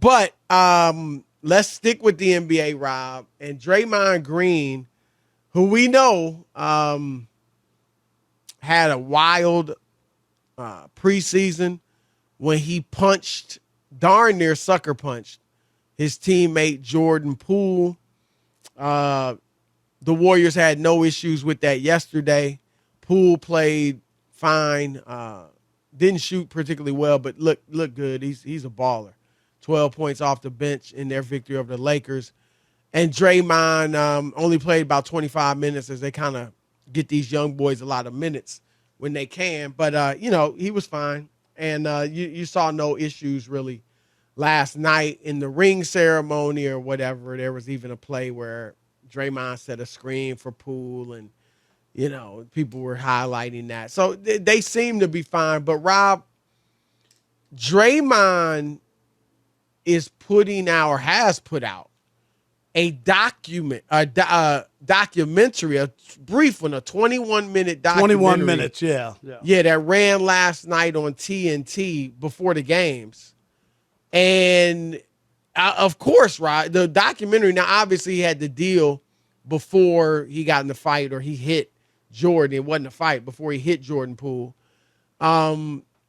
But let's stick with the NBA, Rob. And Draymond Green, who we know had a wild preseason when he darn near sucker punched his teammate Jordan Poole. The Warriors had no issues with that yesterday. Poole played fine. Didn't shoot particularly well, but look good. He's a baller. 12 points off the bench in their victory over the Lakers. And Draymond only played about 25 minutes as they kind of get these young boys a lot of minutes when they can. But, he was fine. And you saw no issues really last night in the ring ceremony or whatever. There was even a play where Draymond set a screen for Poole and, people were highlighting that. So they seem to be fine. But, Rob, Draymond is putting out or has put out a documentary, a brief one, a 21-minute documentary. 21 minutes, yeah. Yeah, that ran last night on TNT before the games. And, of course, right, the documentary, now, obviously, he had the deal before he got in the fight or he hit Jordan. It wasn't a fight before he hit Jordan Poole.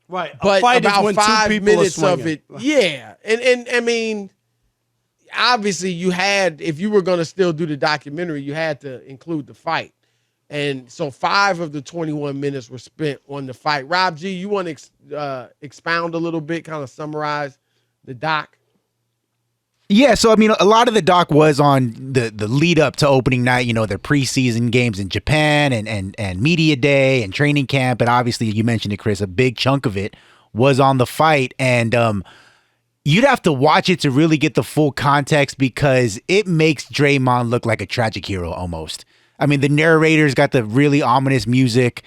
Right. But about when 5 two people minutes are of it. Yeah. And I mean, obviously if you were going to still do the documentary, you had to include the fight. And so 5 of the 21 minutes were spent on the fight. Rob G, you want to expound a little bit, kind of summarize the doc? Yeah, so I mean, a lot of the doc was on the lead up to opening night, their preseason games in Japan and media day and training camp. And obviously, you mentioned it, Chris, a big chunk of it was on the fight. And you'd have to watch it to really get the full context because it makes Draymond look like a tragic hero almost. I mean, the narrator's got the really ominous music.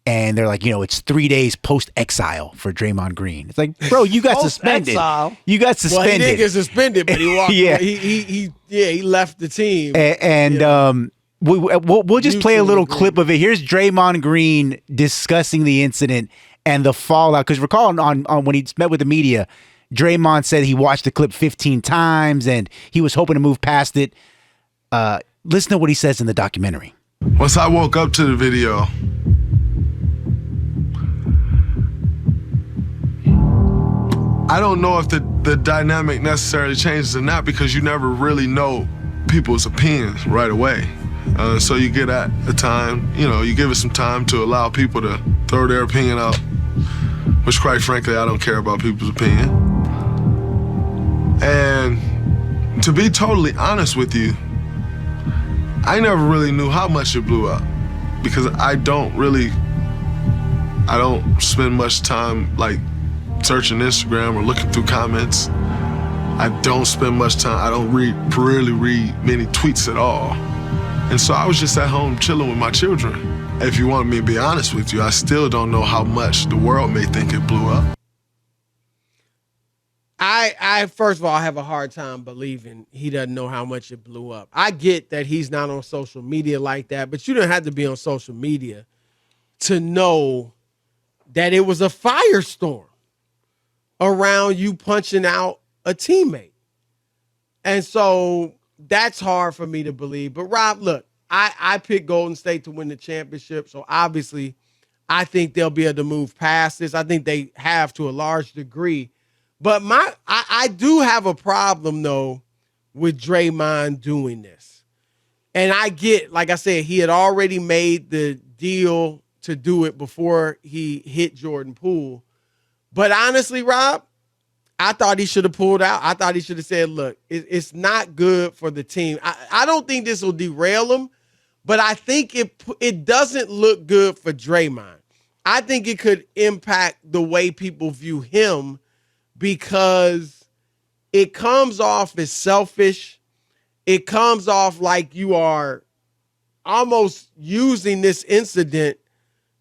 And they're like, it's 3 days post-exile for Draymond Green. It's like, bro, you got suspended. You got suspended. Well, he didn't get suspended, but he walked. Yeah. He left the team. And we'll just play a little clip of it. Here's Draymond Green discussing the incident and the fallout. Because recall on when he met with the media, Draymond said he watched the clip 15 times and he was hoping to move past it. Listen to what he says in the documentary. Once I woke up to the video, I don't know if the dynamic necessarily changes or not because you never really know people's opinions right away. So you get at a time, you give it some time to allow people to throw their opinion out, which quite frankly, I don't care about people's opinion. And to be totally honest with you, I never really knew how much it blew up because I don't spend much time searching Instagram or looking through comments. I don't spend much time. I don't really read many tweets at all. And so I was just at home chilling with my children. If you want me to be honest with you, I still don't know how much the world may think it blew up. I first of all, have a hard time believing he doesn't know how much it blew up. I get that he's not on social media like that, but you don't have to be on social media to know that it was a firestorm around you punching out a teammate. And so that's hard for me to believe. But Rob, look, I picked Golden State to win the championship. So obviously I think they'll be able to move past this. I think they have to a large degree. But I do have a problem though with Draymond doing this. And I get, like I said, he had already made the deal to do it before he hit Jordan Poole. But honestly, Rob, I thought he should have pulled out. I thought he should have said, look, it's not good for the team. I don't think this will derail him, but I think it doesn't look good for Draymond. I think it could impact the way people view him because it comes off as selfish. It comes off like you are almost using this incident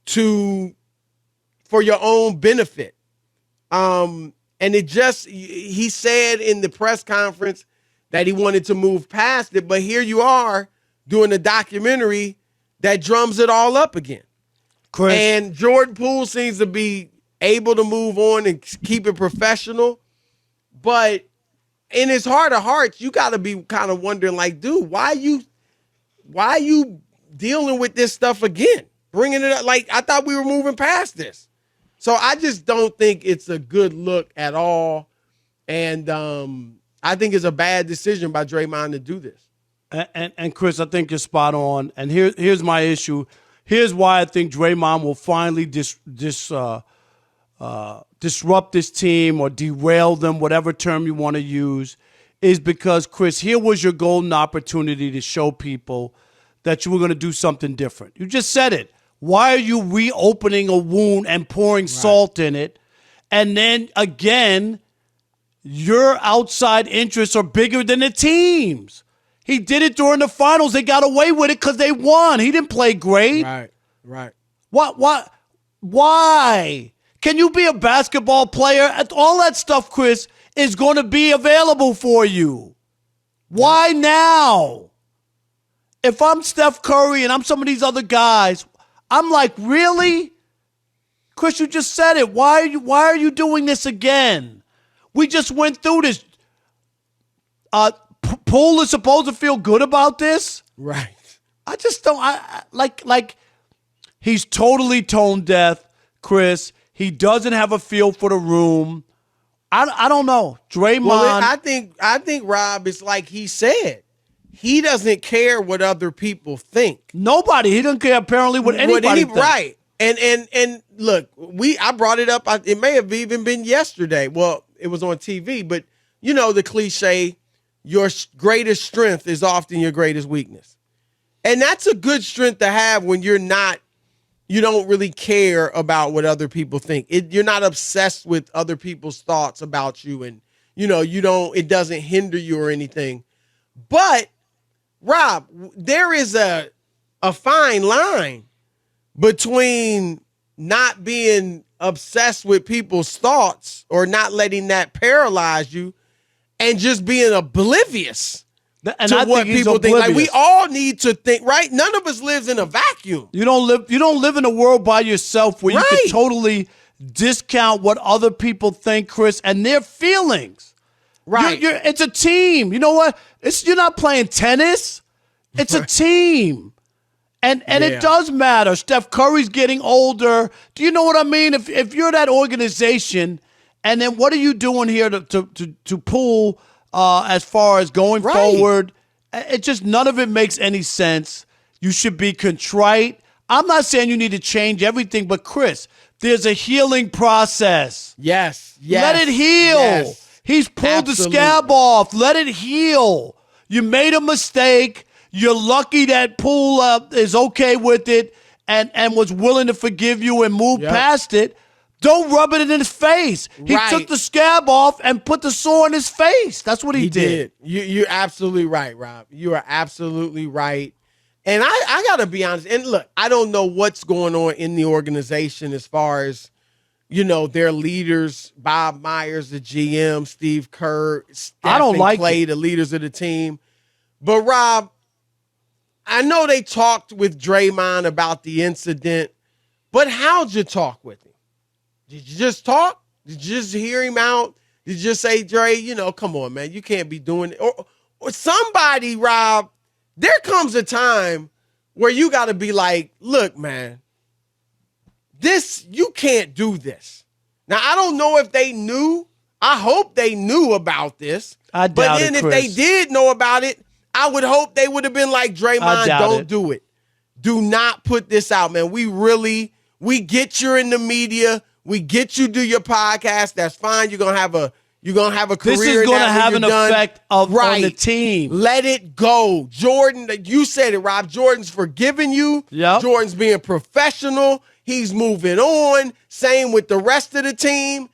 for your own benefit. And he said in the press conference that he wanted to move past it, but here you are doing a documentary that drums it all up again. Chris. And Jordan Poole seems to be able to move on and keep it professional. But in his heart of hearts, you got to be kind of wondering, like, dude, why are you dealing with this stuff again? Bringing it up. Like, I thought we were moving past this. So I just don't think it's a good look at all. And I think it's a bad decision by Draymond to do this. And Chris, I think you're spot on. And here's my issue. Here's why I think Draymond will finally disrupt this team or derail them, whatever term you want to use, is because, Chris, here was your golden opportunity to show people that you were going to do something different. You just said it. Why are you reopening a wound and pouring salt in it? And then, again, your outside interests are bigger than the team's. He did it during the finals. They got away with it because they won. He didn't play great. Right. What? Why? Can you be a basketball player? All that stuff, Chris, is going to be available for you. Why now? If I'm Steph Curry and I'm some of these other guys, I'm like, really? Chris, you just said it. Why are you doing this again? We just went through this. Poole is supposed to feel good about this. Right. I just don't. Like he's totally tone deaf, Chris. He doesn't have a feel for the room. I don't know. Draymond. Well, I think Rob, is like he said. He doesn't care what other people think. Nobody. He doesn't care apparently what anybody thinks. Right. And look, I brought it up. It may have even been yesterday. Well, it was on TV, but you know the cliche, your greatest strength is often your greatest weakness. And that's a good strength to have when you don't really care about what other people think. You're not obsessed with other people's thoughts about you, and it doesn't hinder you or anything. But Rob, there is a fine line between not being obsessed with people's thoughts or not letting that paralyze you and just being oblivious to what people think. Like, we all need to think, right? None of us lives in a vacuum. You don't live in a world by yourself where you can totally discount what other people think, Chris, and their feelings. Right. It's a team. You know what? You're not playing tennis. It's a team. And it does matter. Steph Curry's getting older. Do you know what I mean? If you're that organization, and then what are you doing here to pull as far as going forward? It just, none of it makes any sense. You should be contrite. I'm not saying you need to change everything, but Chris, there's a healing process. Yes. Let it heal. Yes. He's pulled the scab off. Let it heal. You made a mistake. You're lucky that Poole is okay with it and was willing to forgive you and move past it. Don't rub it in his face. He took the scab off and put the sore in his face. That's what he did. You're absolutely right, Rob. You are absolutely right. And I got to be honest. And look, I don't know what's going on in the organization as far as, their leaders, Bob Myers, the GM, Steve Kerr, Stephen Clay, the leaders of the team. But Rob, I know they talked with Draymond about the incident, but how'd you talk with him? Did you just talk? Did you just hear him out? Did you just say, Dre, come on, man, you can't be doing it? Or somebody, Rob, there comes a time where you got to be like, look, man, you can't do this. Now, I don't know if they knew. I hope they knew about this. I doubt it, But then Chris. if they did know about it, I would hope they would have been like, Draymond, don't do it. Do not put this out, man. We get you're in the media. We get you do your podcast. That's fine. You're gonna have a career. This is going to have an effect on the team. Let it go, Jordan. You said it, Rob. Jordan's forgiving you. Yep. Jordan's being professional. He's moving on. Same with the rest of the team.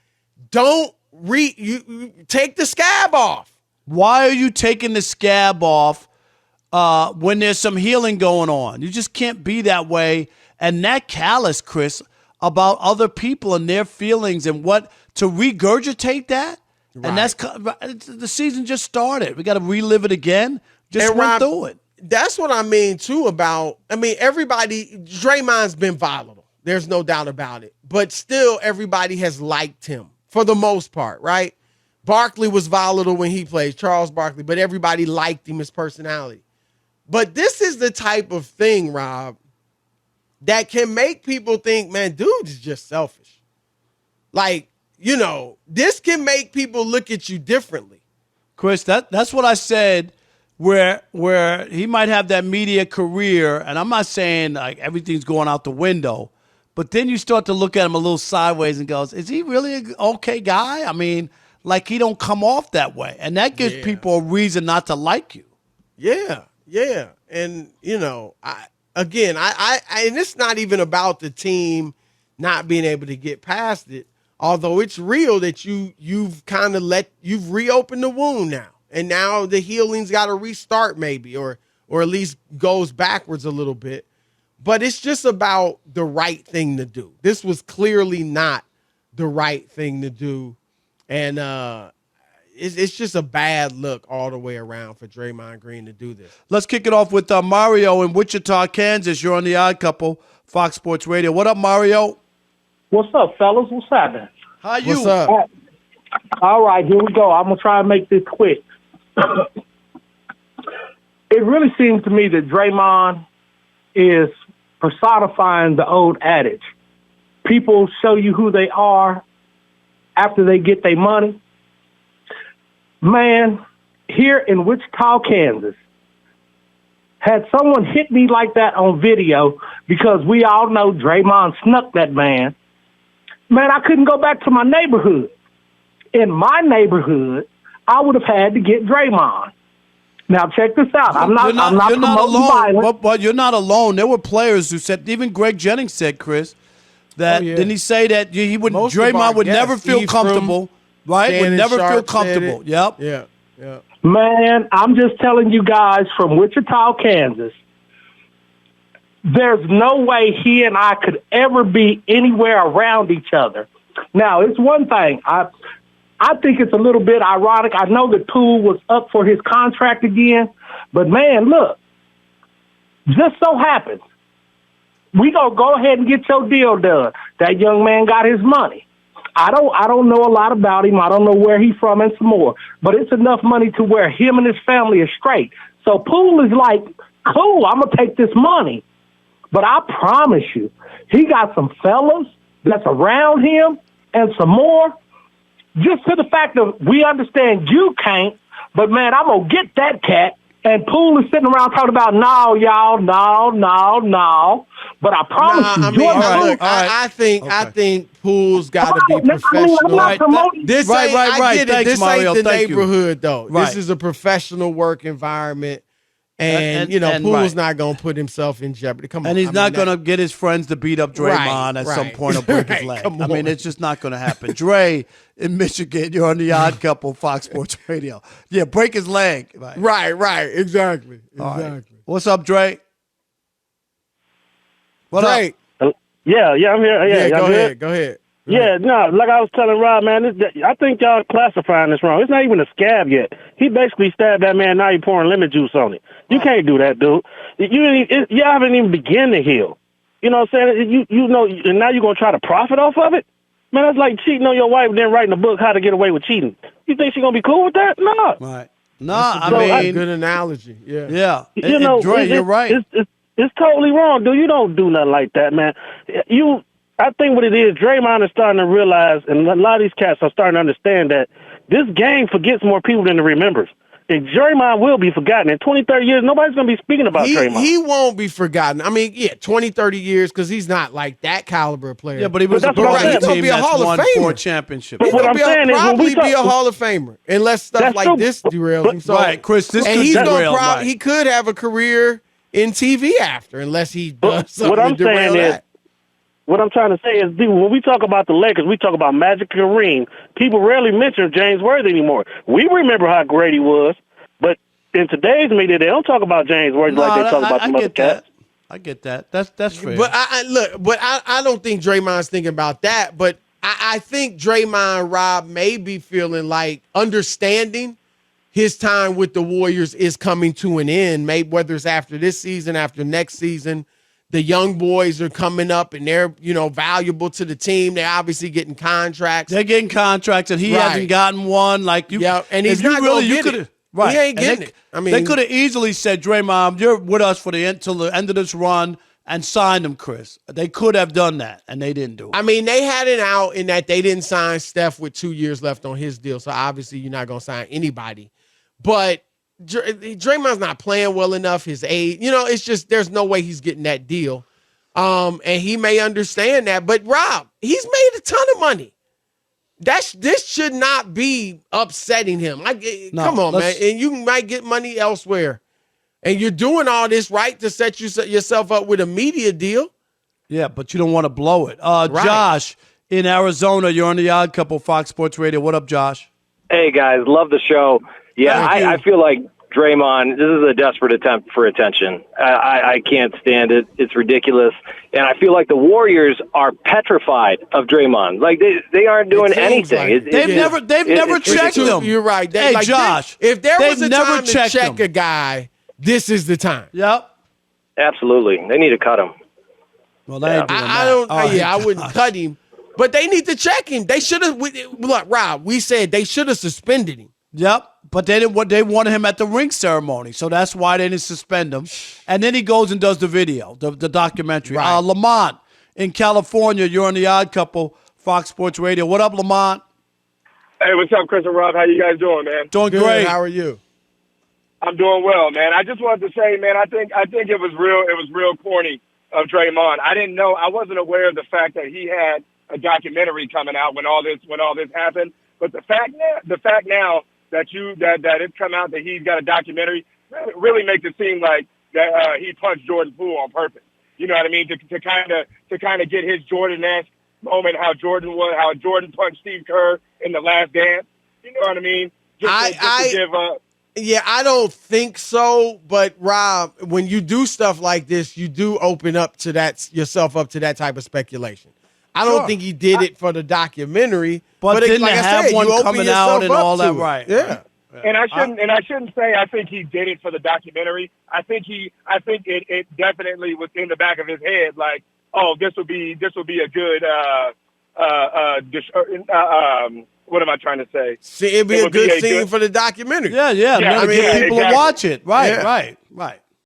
Don't you take the scab off. Why are you taking the scab off when there's some healing going on? You just can't be that way and that callous, Chris, about other people and their feelings and what to regurgitate that. Right. And that's the season just started. We got to relive it again. Just went through it. That's what I mean too. Everybody. Draymond's been volatile. There's no doubt about it. But still, everybody has liked him for the most part, right? Barkley was volatile when he played, Charles Barkley, but everybody liked him, his personality. But this is the type of thing, Rob, that can make people think, man, dude is just selfish. Like, this can make people look at you differently. Chris, that's what I said, where he might have that media career, and I'm not saying like everything's going out the window, but then you start to look at him a little sideways and goes, is he really an okay guy? I mean, like he don't come off that way. And that gives people a reason not to like you. Yeah. And, and it's not even about the team not being able to get past it, although it's real that you've reopened the wound now. And now the healing's got to restart maybe, or at least goes backwards a little bit. But it's just about the right thing to do. This was clearly not the right thing to do. And it's just a bad look all the way around for Draymond Green to do this. Let's kick it off with Mario in Wichita, Kansas. You're on The Odd Couple, Fox Sports Radio. What up, Mario? What's up, fellas? What's happening? How you? What's up? All right, here we go. I'm going to try and make this quick. It really seems to me that Draymond is personifying the old adage. People show you who they are after they get their money. Man, here in Wichita, Kansas, had someone hit me like that on video, because we all know Draymond snuck that man, I couldn't go back to my neighborhood. In my neighborhood, I would have had to get Draymond. Now, check this out. I'm not promoting violence. But you're not alone. There were players who said, even Greg Jennings said, Chris, that didn't he say that Draymond would never feel comfortable, right? Would never feel comfortable. Yep. Yeah. Man, I'm just telling you guys from Wichita, Kansas, there's no way he and I could ever be anywhere around each other. Now, it's one thing. I think it's a little bit ironic. I know that Poole was up for his contract again, but man, look, just so happens, we gonna go ahead and get your deal done. That young man got his money. I don't know a lot about him. I don't know where he's from and some more, but it's enough money to where him and his family are straight. So Poole is like, cool, I'm gonna take this money. But I promise you, he got some fellas that's around him and some more. Just to the fact that we understand you can't, but man, I'm going to get that cat. And Poole is sitting around talking about, no, y'all, no. But I promise you, I think Poole's got to be professional. Right. This Thanks, Mario. Ain't the Thank neighborhood, though. Right. This is a professional work environment. And Poole's not going to put himself in jeopardy. Come on. And he's not going to get his friends to beat up Draymond at some point or break his leg. I mean, it's just not going to happen. Dre in Michigan, you're on The Odd Couple, Fox Sports Radio. Yeah, break his leg. Right. Exactly. Right. What's up, Dre? Dre. Yeah, I'm here. Yeah, go ahead. Yeah, no, like I was telling Rob, man, I think y'all classifying this wrong. It's not even a scab yet. He basically stabbed that man. Now you're pouring lemon juice on it. You can't do that, dude. You haven't even begun to heal. You know what I'm saying? You know, and now you're going to try to profit off of it? Man, that's like cheating on your wife and then writing a book, How to Get Away with Cheating. You think she's going to be cool with that? No. Right. No, I mean. Good analogy. Yeah. Yeah. You know, Dre, you're right. It's totally wrong, dude. You don't do nothing like that, man. I think what it is, Draymond is starting to realize, and a lot of these cats are starting to understand that this game forgets more people than it remembers. And Draymond will be forgotten. In 20, 30 years, nobody's going to be speaking about Draymond. He won't be forgotten. I mean, 20, 30 years, because he's not like that caliber of player. Yeah, but he was a He's going to be a Hall of Famer. 4 championships. He's going to probably be a Hall of Famer, unless stuff like this derails him. So, right, Chris, this and could derail him. He could have a career in TV after, unless he does something to derail that. What I'm trying to say is, dude, when we talk about the Lakers, we talk about Magic and Kareem. People rarely mention James Worthy anymore. We remember how great he was, but in today's media, they don't talk about James Worthy like they talk about some other cats. I get that. That's fair. But I don't think Draymond's thinking about that. But I think Draymond, Rob, may be feeling like understanding his time with the Warriors is coming to an end. Maybe whether it's after this season, after next season, the young boys are coming up and they're, valuable to the team. They're obviously getting contracts. They're getting contracts, and he hasn't gotten one. Like you, and he's not going to get it. Right. He ain't getting it. I mean, they could have easily said, Draymond, you're with us for till the end of this run and signed him, Chris. They could have done that, and they didn't do it. I mean, they had it out in that they didn't sign Steph with 2 years left on his deal, so obviously you're not going to sign anybody. But Draymond's not playing well enough. His age, it's just there's no way he's getting that deal. And he may understand that. But, Rob, he's made a ton of money. This should not be upsetting him. Come on, man. And you might get money elsewhere. And you're doing all this, right, to set yourself up with a media deal. Yeah, but you don't want to blow it. Right. Josh in Arizona, you're on the Odd Couple, Fox Sports Radio. What up, Josh? Hey, guys. Love the show. Yeah, I feel like Draymond, this is a desperate attempt for attention. I can't stand it. It's ridiculous. And I feel like the Warriors are petrified of Draymond. Like they aren't doing anything. Like they've never checked him. You're right. Hey, Josh, if there was a never time to check a guy, this is the time. Yep. Absolutely. They need to cut him. Well, they ain't doing that. I wouldn't cut him. But they need to check him. They should have. Look, Rob, we said they should have suspended him. Yep. But they didn't. They wanted him at the ring ceremony, so that's why they didn't suspend him. And then he goes and does the video, the documentary. Right. Lamont in California, you're on the Odd Couple, Fox Sports Radio. What up, Lamont? Hey, what's up, Chris and Rob? How you guys doing, man? Doing Good. great. How are you? I'm doing well, man. I just wanted to say, man, I think it was real corny of Draymond. I didn't know. I wasn't aware of the fact that he had a documentary coming out when all this happened. But the fact now that it's come out that he's got a documentary really makes it seem like that he punched Jordan Poole on purpose. You know what I mean? To kind of get his Jordan-esque moment, how Jordan punched Steve Kerr in the Last Dance. You know what I mean? Just to give up. Yeah, I don't think so. But Rob, when you do stuff like this, you do open up to yourself up to that type of speculation. I don't think he did it for the documentary, but didn't like have one coming out and all that, right? Yeah. And I shouldn't say I think he did it for the documentary. I think it definitely was in the back of his head, like, oh, this will be a good what am I trying to say? See, it'd be a good scene for the documentary. Yeah. I mean, people will watch it. Right.